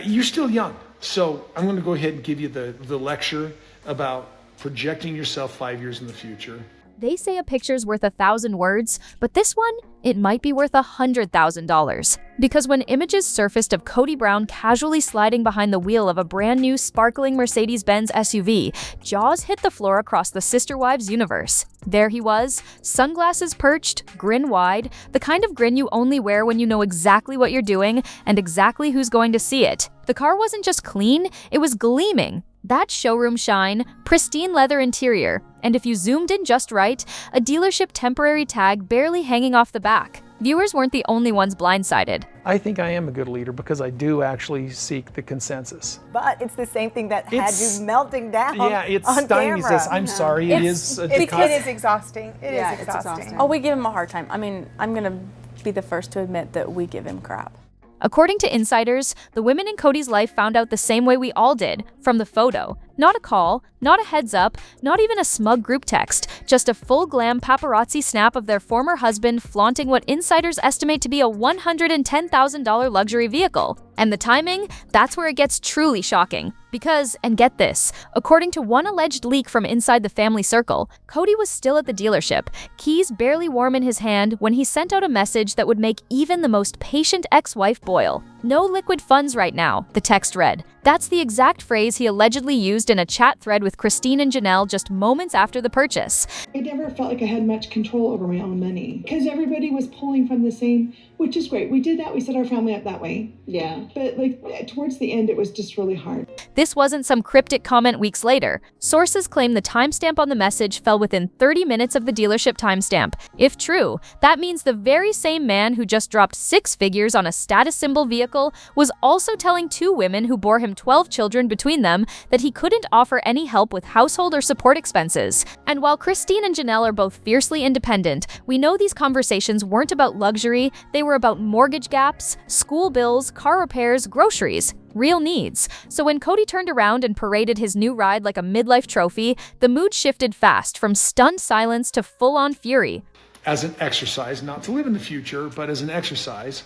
You're still young, so I'm going to go ahead and give you the lecture about projecting yourself 5 years in the future. They say a picture's worth 1,000 words, but this one, it might be worth $100,000. Because when images surfaced of Kody Brown casually sliding behind the wheel of a brand new sparkling Mercedes-Benz SUV, jaws hit the floor across the Sister Wives universe. There he was, sunglasses perched, grin wide, the kind of grin you only wear when you know exactly what you're doing and exactly who's going to see it. The car wasn't just clean, it was gleaming. That showroom shine, pristine leather interior, and if you zoomed in just right, a dealership temporary tag barely hanging off the back. Viewers weren't the only ones blindsided. I think I am a good leader because I do actually seek the consensus. But it's the same thing that had you melting down Yeah, it on stymies camera. us. I'm sorry, it is It is exhausting. It is exhausting. Oh, we give him a hard time. I mean, I'm going to be the first to admit that we give him crap. According to insiders, the women in Kody's life found out the same way we all did, from the photo. Not a call, not a heads up, not even a smug group text, just a full-glam paparazzi snap of their former husband flaunting what insiders estimate to be a $110,000 luxury vehicle. And the timing? That's where it gets truly shocking. Because, and get this, according to one alleged leak from inside the family circle, Kody was still at the dealership, keys barely warm in his hand, when he sent out a message that would make even the most patient ex-wife boil. "No liquid funds right now," the text read. That's the exact phrase he allegedly used in a chat thread with Christine and Janelle just moments after the purchase. I never felt like I had much control over my own money because everybody was pulling from the same, which is great. We did that. We set our family up that way. Yeah. But like towards the end, it was just really hard. This wasn't some cryptic comment weeks later. Sources claim the timestamp on the message fell within 30 minutes of the dealership timestamp. If true, that means the very same man who just dropped 6 figures on a status symbol vehicle was also telling 2 women who bore him 12 children between them that he couldn't offer any help with household or support expenses. And while Christine and Janelle are both fiercely independent, we know these conversations weren't about luxury, they were about mortgage gaps, school bills, car repairs, groceries. Real needs. So when Kody turned around and paraded his new ride like a midlife trophy, the mood shifted fast from stunned silence to full-on fury. As an exercise, not to live in the future, but as an exercise,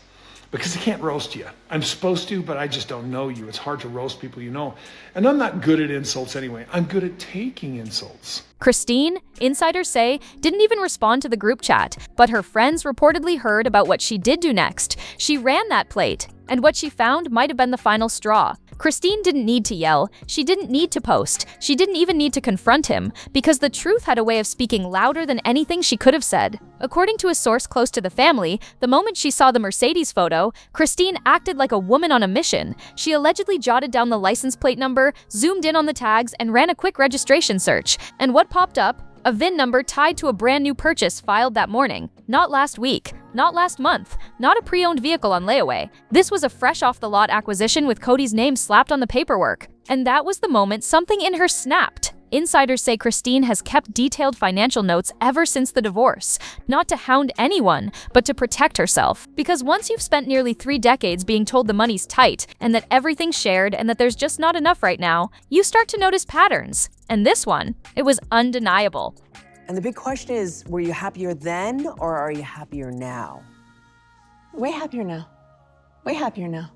because I can't roast you. I'm supposed to, but I just don't know you. It's hard to roast people you know. And I'm not good at insults anyway. I'm good at taking insults. Christine, insiders say, didn't even respond to the group chat, but her friends reportedly heard about what she did do next. She ran that plate, and what she found might have been the final straw. Christine didn't need to yell, she didn't need to post, she didn't even need to confront him, because the truth had a way of speaking louder than anything she could have said. According to a source close to the family, the moment she saw the Mercedes photo, Christine acted like a woman on a mission. She allegedly jotted down the license plate number, zoomed in on the tags, and ran a quick registration search. And what popped up? A VIN number tied to a brand new purchase filed that morning. Not last week, not last month, not a pre-owned vehicle on layaway. This was a fresh off-the-lot acquisition with Kody's name slapped on the paperwork. And that was the moment something in her snapped. Insiders say Christine has kept detailed financial notes ever since the divorce, not to hound anyone, but to protect herself. Because once you've spent nearly 3 decades being told the money's tight, and that everything's shared, and that there's just not enough right now, you start to notice patterns. And this one, it was undeniable. And the big question is, were you happier then, or are you happier now? Way happier now. Way happier now.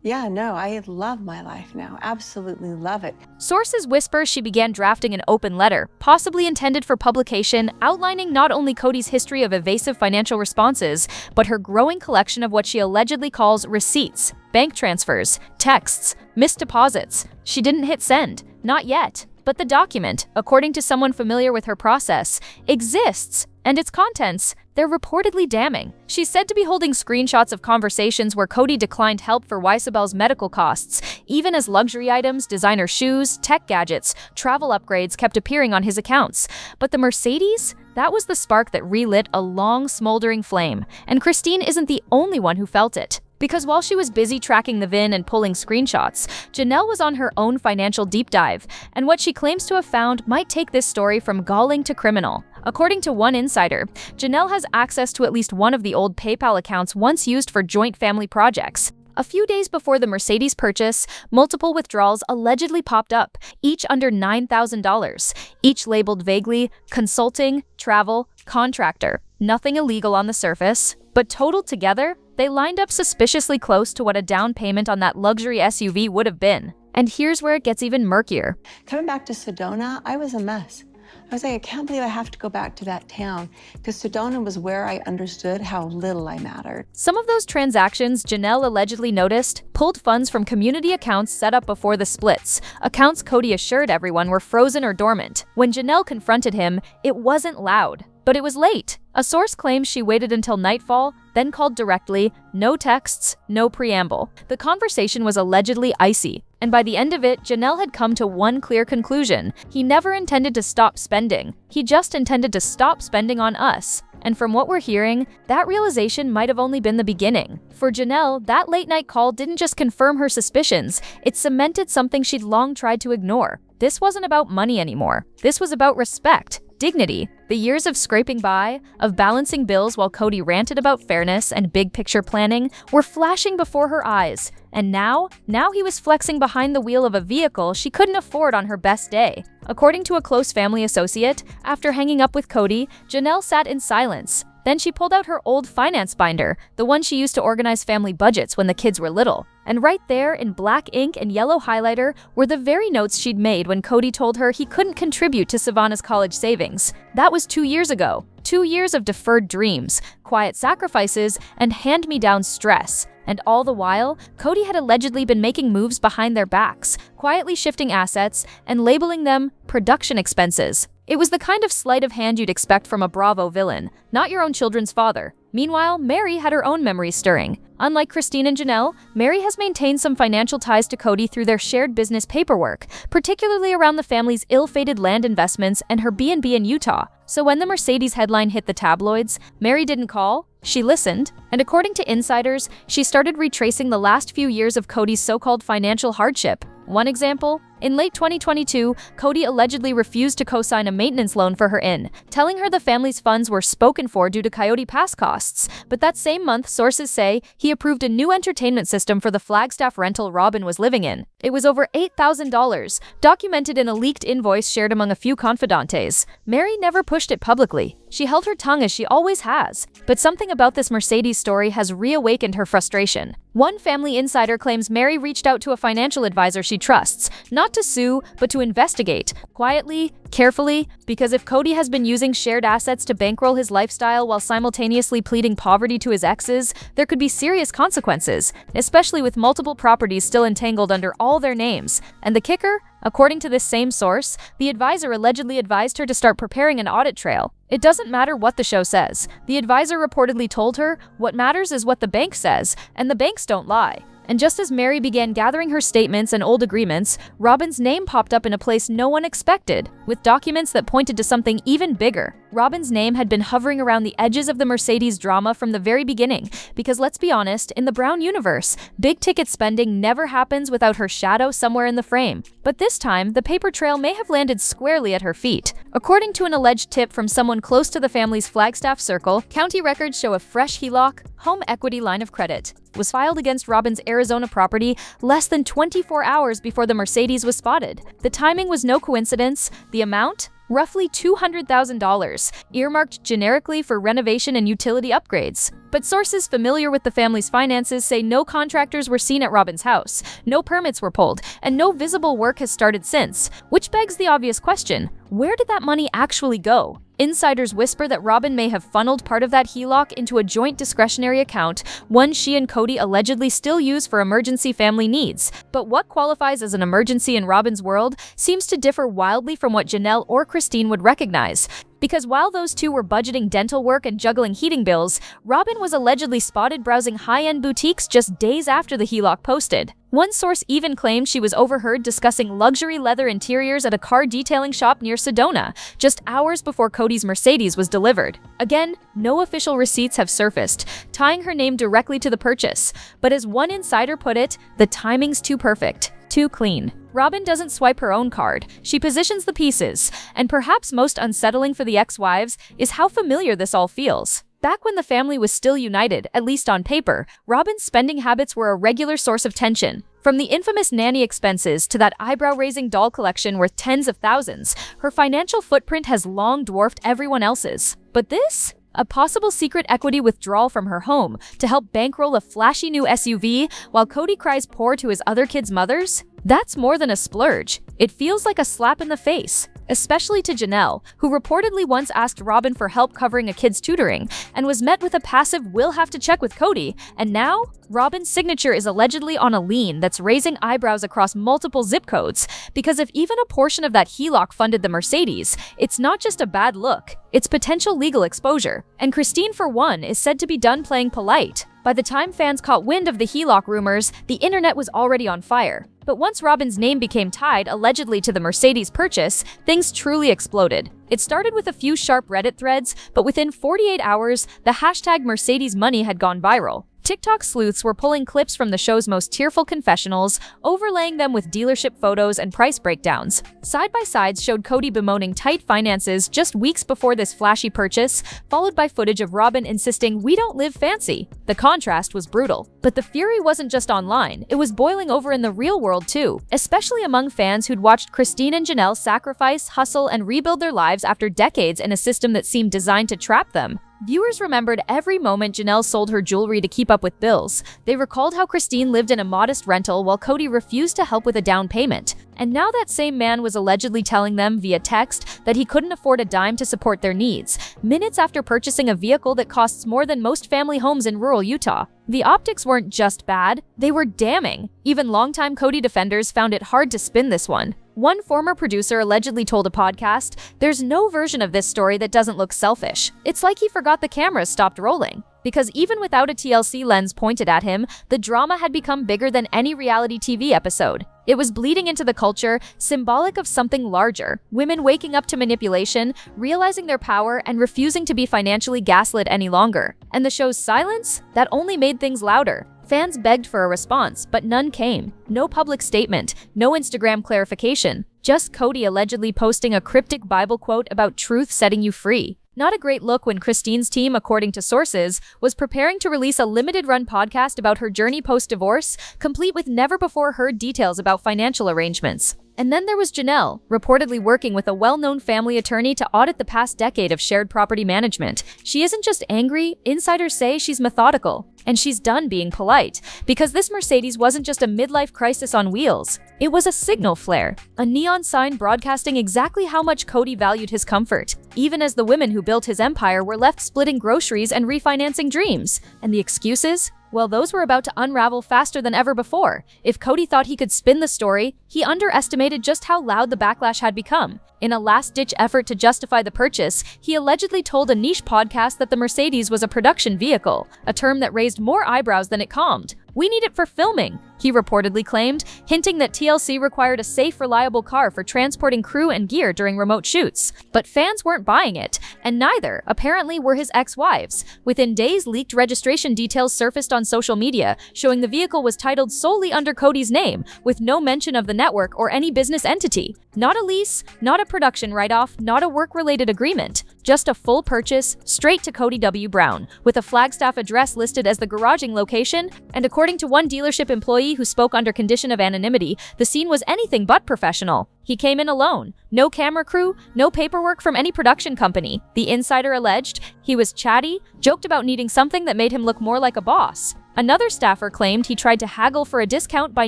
Yeah, no, I love my life now. Absolutely love it. Sources whisper she began drafting an open letter, possibly intended for publication, outlining not only Kody's history of evasive financial responses, but her growing collection of what she allegedly calls receipts, bank transfers, texts, missed deposits. She didn't hit send. Not yet. But the document, according to someone familiar with her process, exists, and its contents, they're reportedly damning. She's said to be holding screenshots of conversations where Kody declined help for Weisabel's medical costs, even as luxury items, designer shoes, tech gadgets, travel upgrades kept appearing on his accounts. But the Mercedes? That was the spark that relit a long, smoldering flame, and Christine isn't the only one who felt it. Because while she was busy tracking the VIN and pulling screenshots, Janelle was on her own financial deep dive, and what she claims to have found might take this story from galling to criminal. According to one insider, Janelle has access to at least one of the old PayPal accounts once used for joint family projects. A few days before the Mercedes purchase, multiple withdrawals allegedly popped up, each under $9,000, each labeled vaguely consulting, travel, contractor. Nothing illegal on the surface, but totaled together, They lined up suspiciously close to what a down payment on that luxury SUV would have been. And here's where it gets even murkier. Coming back to Sedona, I was a mess. I was like, I can't believe I have to go back to that town, because Sedona was where I understood how little I mattered. Some of those transactions Janelle allegedly noticed pulled funds from community accounts set up before the splits, accounts Kody assured everyone were frozen or dormant. When Janelle confronted him, it wasn't loud, but it was late. A source claims she waited until nightfall, then called directly, no texts, no preamble. The conversation was allegedly icy, and by the end of it, Janelle had come to one clear conclusion. He never intended to stop spending. He just intended to stop spending on us. And from what we're hearing, that realization might have only been the beginning. For Janelle, that late-night call didn't just confirm her suspicions, it cemented something she'd long tried to ignore. This wasn't about money anymore. This was about respect, dignity. The years of scraping by, of balancing bills while Kody ranted about fairness and big-picture planning, were flashing before her eyes. And now he was flexing behind the wheel of a vehicle she couldn't afford on her best day. According to a close family associate, after hanging up with Kody, Janelle sat in silence. Then she pulled out her old finance binder, the one she used to organize family budgets when the kids were little. And right there, in black ink and yellow highlighter, were the very notes she'd made when Kody told her he couldn't contribute to Savannah's college savings. That was 2 years ago. 2 years of deferred dreams, quiet sacrifices, and hand-me-down stress. And all the while, Kody had allegedly been making moves behind their backs, quietly shifting assets and labeling them production expenses. It was the kind of sleight of hand you'd expect from a Bravo villain, not your own children's father. Meanwhile, Meri had her own memories stirring. Unlike Christine and Janelle, Meri has maintained some financial ties to Kody through their shared business paperwork, particularly around the family's ill-fated land investments and her B&B in Utah. So when the Mercedes headline hit the tabloids, Meri didn't call, she listened, and according to insiders, she started retracing the last few years of Kody's so-called financial hardship. One example, in late 2022, Kody allegedly refused to co-sign a maintenance loan for her inn, telling her the family's funds were spoken for due to Coyote Pass costs. But that same month, sources say, he approved a new entertainment system for the Flagstaff rental Robin was living in. It was over $8,000, documented in a leaked invoice shared among a few confidantes. Meri never pushed it publicly. She held her tongue as she always has. But something about this Mercedes story has reawakened her frustration. One family insider claims Meri reached out to a financial advisor she trusts, not to sue, but to investigate, quietly, carefully, because if Kody has been using shared assets to bankroll his lifestyle while simultaneously pleading poverty to his exes, there could be serious consequences, especially with multiple properties still entangled under all their names. And the kicker? According to this same source, the advisor allegedly advised her to start preparing an audit trail. It doesn't matter what the show says. The advisor reportedly told her, what matters is what the bank says, and the banks don't lie. And just as Meri began gathering her statements and old agreements, Robin's name popped up in a place no one expected, with documents that pointed to something even bigger. Robin's name had been hovering around the edges of the Mercedes drama from the very beginning, because let's be honest, in the Brown universe, big-ticket spending never happens without her shadow somewhere in the frame. But this time, the paper trail may have landed squarely at her feet. According to an alleged tip from someone close to the family's Flagstaff circle, county records show a fresh HELOC, home equity line of credit, was filed against Robin's Arizona property less than 24 hours before the Mercedes was spotted. The timing was no coincidence. The amount? Roughly $200,000, earmarked generically for renovation and utility upgrades. But sources familiar with the family's finances say no contractors were seen at Robin's house, no permits were pulled, and no visible work has started since. Which begs the obvious question, where did that money actually go? Insiders whisper that Robin may have funneled part of that HELOC into a joint discretionary account, one she and Kody allegedly still use for emergency family needs. But what qualifies as an emergency in Robin's world seems to differ wildly from what Janelle or Christine would recognize. Because while those two were budgeting dental work and juggling heating bills, Robin was allegedly spotted browsing high-end boutiques just days after the HELOC posted. One source even claimed she was overheard discussing luxury leather interiors at a car detailing shop near Sedona, just hours before Kody's Mercedes was delivered. Again, no official receipts have surfaced, tying her name directly to the purchase. But as one insider put it, the timing's too perfect, too clean. Robin doesn't swipe her own card, she positions the pieces, and perhaps most unsettling for the ex-wives is how familiar this all feels. Back when the family was still united, at least on paper, Robin's spending habits were a regular source of tension. From the infamous nanny expenses to that eyebrow-raising doll collection worth tens of thousands, her financial footprint has long dwarfed everyone else's. But this A possible secret equity withdrawal from her home to help bankroll a flashy new SUV while Kody cries poor to his other kids' mothers? That's more than a splurge. It feels like a slap in the face, especially to Janelle, who reportedly once asked Robin for help covering a kid's tutoring and was met with a passive "we'll have to check with Kody," and now Robin's signature is allegedly on a lien that's raising eyebrows across multiple zip codes, because if even a portion of that HELOC funded the Mercedes, it's not just a bad look, it's potential legal exposure. And Pristine, for one, is said to be done playing polite. By the time fans caught wind of the HELOC rumors, the internet was already on fire. But once Robin's name became tied allegedly to the Mercedes purchase, things truly exploded. It started with a few sharp Reddit threads, but within 48 hours, the hashtag Mercedes money had gone viral. TikTok sleuths were pulling clips from the show's most tearful confessionals, overlaying them with dealership photos and price breakdowns. Side-by-sides showed Kody bemoaning tight finances just weeks before this flashy purchase, followed by footage of Robin insisting, "We don't live fancy." The contrast was brutal. But the fury wasn't just online, it was boiling over in the real world too, especially among fans who'd watched Pristine and Janelle sacrifice, hustle, and rebuild their lives after decades in a system that seemed designed to trap them. Viewers remembered every moment Janelle sold her jewelry to keep up with bills. They recalled how Pristine lived in a modest rental while Kody refused to help with a down payment. And now that same man was allegedly telling them via text that he couldn't afford a dime to support their needs, minutes after purchasing a vehicle that costs more than most family homes in rural Utah. The optics weren't just bad, they were damning. Even longtime Kody defenders found it hard to spin this one. One former producer allegedly told a podcast, "There's no version of this story that doesn't look selfish. It's like he forgot the cameras stopped rolling." Because even without a TLC lens pointed at him, the drama had become bigger than any reality TV episode. It was bleeding into the culture, symbolic of something larger. Women waking up to manipulation, realizing their power, and refusing to be financially gaslit any longer. And the show's silence? That only made things louder. Fans begged for a response, but none came. No public statement, no Instagram clarification. Just Kody allegedly posting a cryptic Bible quote about truth setting you free. Not a great look when Pristine's team, according to sources, was preparing to release a limited-run podcast about her journey post-divorce, complete with never-before-heard details about financial arrangements. And then there was Janelle, reportedly working with a well-known family attorney to audit the past decade of shared property management. She isn't just angry, insiders say she's methodical. And she's done being polite, because this Mercedes wasn't just a midlife crisis on wheels. It was a signal flare, a neon sign broadcasting exactly how much Kody valued his comfort, even as the women who built his empire were left splitting groceries and refinancing dreams. And the excuses? Well, those were about to unravel faster than ever before. If Kody thought he could spin the story, he underestimated just how loud the backlash had become. In a last-ditch effort to justify the purchase, he allegedly told a niche podcast that the Mercedes was a production vehicle, a term that raised more eyebrows than it calmed. "We need it for filming," he reportedly claimed, hinting that TLC required a safe, reliable car for transporting crew and gear during remote shoots. But fans weren't buying it, and neither, apparently, were his ex-wives. Within days, leaked registration details surfaced on social media, showing the vehicle was titled solely under Kody's name, with no mention of the network or any business entity. Not a lease, not a production write-off, not a work-related agreement. Just a full purchase, straight to Kody W. Brown, with a Flagstaff address listed as the garaging location, and according to one dealership employee who spoke under condition of anonymity, the scene was anything but professional. He came in alone. No camera crew, no paperwork from any production company. The insider alleged he was chatty, joked about needing something that made him look more like a boss. Another staffer claimed he tried to haggle for a discount by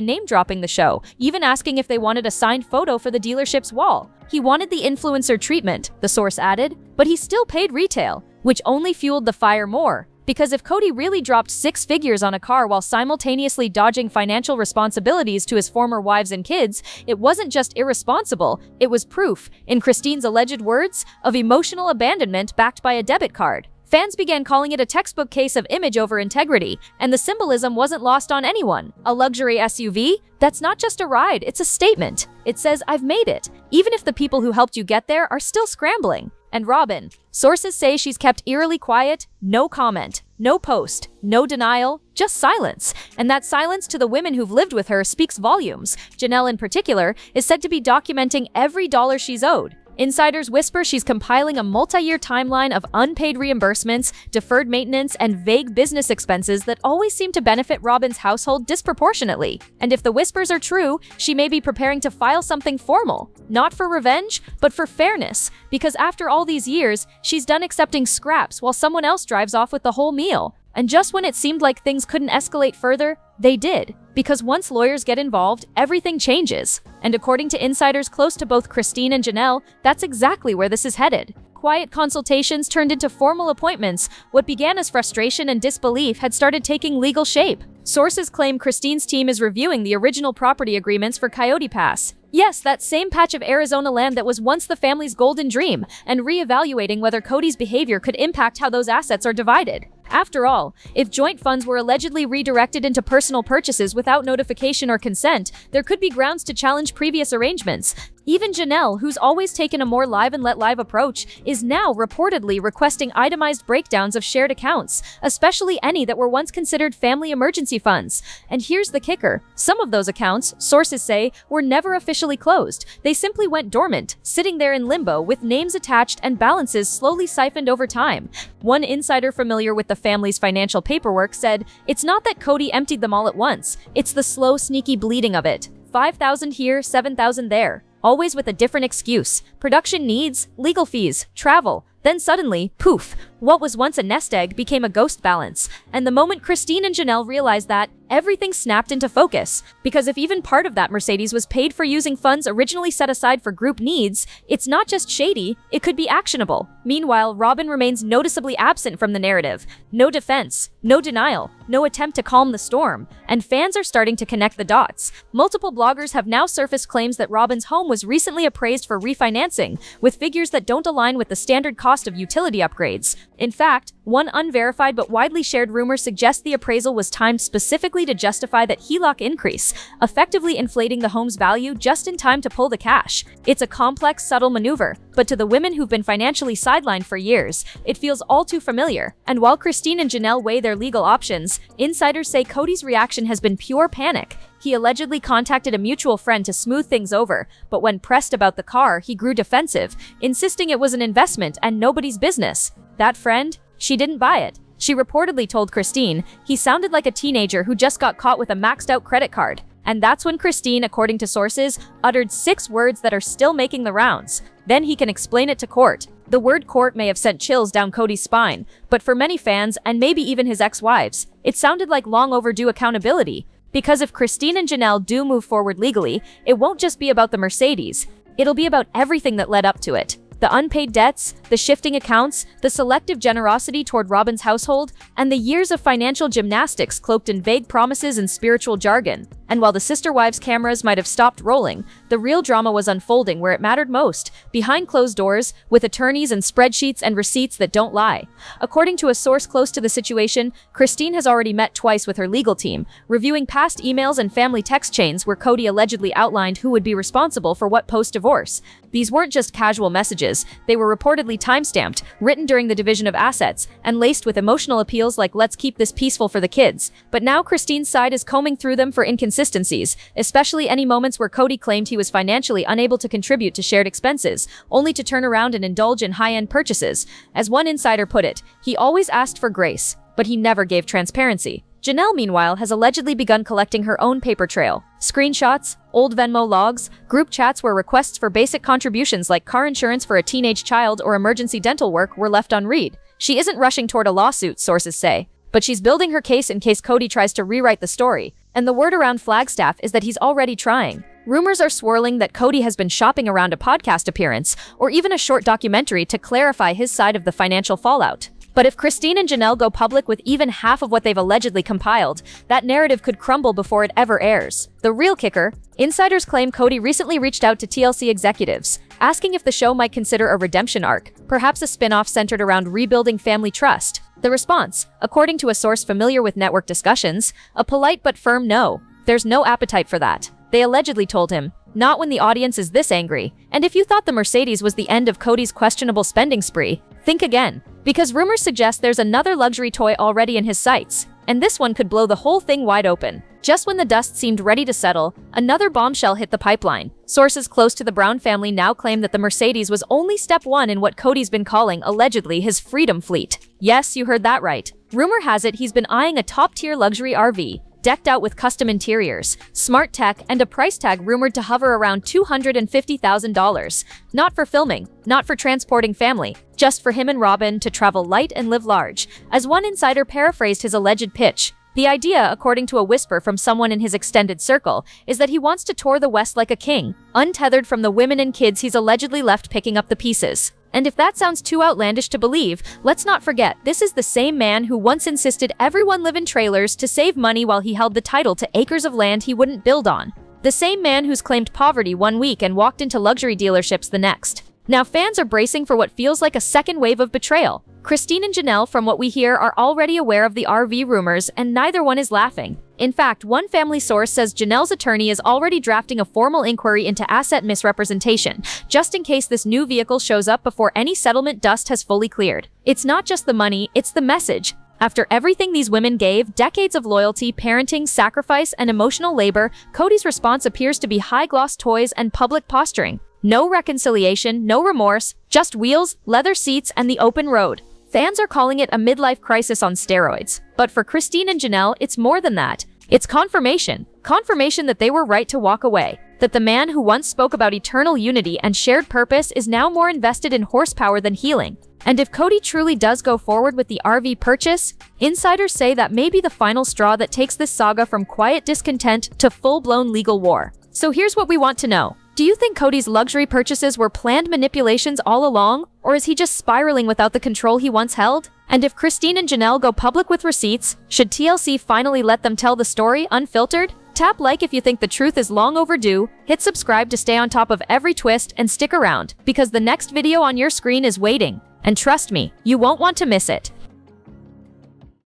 name-dropping the show, even asking if they wanted a signed photo for the dealership's wall. He wanted the influencer treatment, the source added, but he still paid retail, which only fueled the fire more. Because if Kody really dropped 6 figures on a car while simultaneously dodging financial responsibilities to his former wives and kids, it wasn't just irresponsible, it was proof, in Pristine's alleged words, of emotional abandonment backed by a debit card. Fans began calling it a textbook case of image over integrity, and the symbolism wasn't lost on anyone. A luxury SUV? That's not just a ride, it's a statement. It says, "I've made it," even if the people who helped you get there are still scrambling. And Robin, sources say she's kept eerily quiet, no comment, no post, no denial, just silence. And that silence to the women who've lived with her speaks volumes. Janelle in particular is said to be documenting every dollar she's owed. Insiders whisper she's compiling a multi-year timeline of unpaid reimbursements, deferred maintenance, and vague business expenses that always seem to benefit Robyn's household disproportionately. And if the whispers are true, she may be preparing to file something formal. Not for revenge, but for fairness. Because after all these years, she's done accepting scraps while someone else drives off with the whole meal. And just when it seemed like things couldn't escalate further, they did. Because once lawyers get involved, everything changes. And according to insiders close to both Christine and Janelle, that's exactly where this is headed. Quiet consultations turned into formal appointments. What began as frustration and disbelief had started taking legal shape. Sources claim Christine's team is reviewing the original property agreements for Coyote Pass. Yes, that same patch of Arizona land that was once the family's golden dream, and reevaluating whether Kody's behavior could impact how those assets are divided. After all, if joint funds were allegedly redirected into personal purchases without notification or consent, there could be grounds to challenge previous arrangements. Even Janelle, who's always taken a more live and let live approach, is now reportedly requesting itemized breakdowns of shared accounts, especially any that were once considered family emergency funds. And here's the kicker. Some of those accounts, sources say, were never officially closed. They simply went dormant, sitting there in limbo with names attached and balances slowly siphoned over time. One insider familiar with the family's financial paperwork said, "It's not that Kody emptied them all at once. It's the slow, sneaky bleeding of it. 5,000 here, 7,000 there. Always with a different excuse. Production needs, legal fees, travel. Then suddenly, poof, what was once a nest egg became a ghost balance. And the moment Christine and Janelle realized that, everything snapped into focus. Because if even part of that Mercedes was paid for using funds originally set aside for group needs, it's not just shady, it could be actionable. Meanwhile, Robyn remains noticeably absent from the narrative. No defense, no denial, no attempt to calm the storm. And fans are starting to connect the dots. Multiple bloggers have now surfaced claims that Robyn's home was recently appraised for refinancing, with figures that don't align with the standard cost of utility upgrades. In fact, one unverified but widely shared rumor suggests the appraisal was timed specifically to justify that HELOC increase, effectively inflating the home's value just in time to pull the cash. It's a complex, subtle maneuver, but to the women who've been financially sidelined for years, it feels all too familiar. And while Christine and Janelle weigh their legal options, insiders say Kody's reaction has been pure panic. He allegedly contacted a mutual friend to smooth things over, but when pressed about the car, he grew defensive, insisting it was an investment and nobody's business. That friend? She didn't buy it. She reportedly told Christine he sounded like a teenager who just got caught with a maxed-out credit card. And that's when Christine, according to sources, uttered 6 words that are still making the rounds. Then he can explain it to court. The word court may have sent chills down Kody's spine, but for many fans, and maybe even his ex-wives, it sounded like long overdue accountability. Because if Christine and Janelle do move forward legally, it won't just be about the Mercedes. It'll be about everything that led up to it. The unpaid debts, the shifting accounts, the selective generosity toward Robyn's household, and the years of financial gymnastics cloaked in vague promises and spiritual jargon. And while the sister wives' cameras might have stopped rolling, the real drama was unfolding where it mattered most, behind closed doors, with attorneys and spreadsheets and receipts that don't lie. According to a source close to the situation, Christine has already met twice with her legal team, reviewing past emails and family text chains where Kody allegedly outlined who would be responsible for what post-divorce. These weren't just casual messages, they were reportedly time-stamped, written during the division of assets, and laced with emotional appeals like "let's keep this peaceful for the kids." But now Christine's side is combing through them for inconsistencies, especially any moments where Kody claimed he was financially unable to contribute to shared expenses, only to turn around and indulge in high-end purchases. As one insider put it, he always asked for grace, but he never gave transparency. Janelle, meanwhile, has allegedly begun collecting her own paper trail. Screenshots, old Venmo logs, group chats where requests for basic contributions like car insurance for a teenage child or emergency dental work were left unread. She isn't rushing toward a lawsuit, sources say, but she's building her case in case Kody tries to rewrite the story. And the word around Flagstaff is that he's already trying. Rumors are swirling that Kody has been shopping around a podcast appearance or even a short documentary to clarify his side of the financial fallout. But if Christine and Janelle go public with even half of what they've allegedly compiled, that narrative could crumble before it ever airs. The real kicker, insiders claim Kody recently reached out to TLC executives, asking if the show might consider a redemption arc, perhaps a spin-off centered around rebuilding family trust. The response, according to a source familiar with network discussions, a polite but firm no. There's no appetite for that. They allegedly told him, "Not when the audience is this angry. And if you thought the Mercedes was the end of Kody's questionable spending spree, think again." Because rumors suggest there's another luxury toy already in his sights. And this one could blow the whole thing wide open. Just when the dust seemed ready to settle, another bombshell hit the pipeline. Sources close to the Brown family now claim that the Mercedes was only step one in what Kody's been calling, allegedly, his freedom fleet. Yes, you heard that right. Rumor has it he's been eyeing a top-tier luxury RV, decked out with custom interiors, smart tech, and a price tag rumored to hover around $250,000. Not for filming, not for transporting family, just for him and Robin to travel light and live large. As one insider paraphrased his alleged pitch, the idea, according to a whisper from someone in his extended circle, is that he wants to tour the West like a king, untethered from the women and kids he's allegedly left picking up the pieces. And if that sounds too outlandish to believe, let's not forget this is the same man who once insisted everyone live in trailers to save money while he held the title to acres of land he wouldn't build on. The same man who's claimed poverty one week and walked into luxury dealerships the next. Now fans are bracing for what feels like a second wave of betrayal. Christine and Janelle, from what we hear, are already aware of the RV rumors, and neither one is laughing. In fact, one family source says Janelle's attorney is already drafting a formal inquiry into asset misrepresentation, just in case this new vehicle shows up before any settlement dust has fully cleared. It's not just the money, it's the message. After everything these women gave, decades of loyalty, parenting, sacrifice, and emotional labor, Kody's response appears to be high-gloss toys and public posturing. No reconciliation, no remorse, just wheels, leather seats, and the open road. Fans are calling it a midlife crisis on steroids. But for Christine and Janelle, it's more than that. It's confirmation. Confirmation that they were right to walk away. That the man who once spoke about eternal unity and shared purpose is now more invested in horsepower than healing. And if Kody truly does go forward with the RV purchase, insiders say that may be the final straw that takes this saga from quiet discontent to full-blown legal war. So here's what we want to know. Do you think Kody's luxury purchases were planned manipulations all along, or is he just spiraling without the control he once held? And if Christine and Janelle go public with receipts, should TLC finally let them tell the story unfiltered? Tap like if you think the truth is long overdue, hit subscribe to stay on top of every twist, and stick around, because the next video on your screen is waiting. And trust me, you won't want to miss it.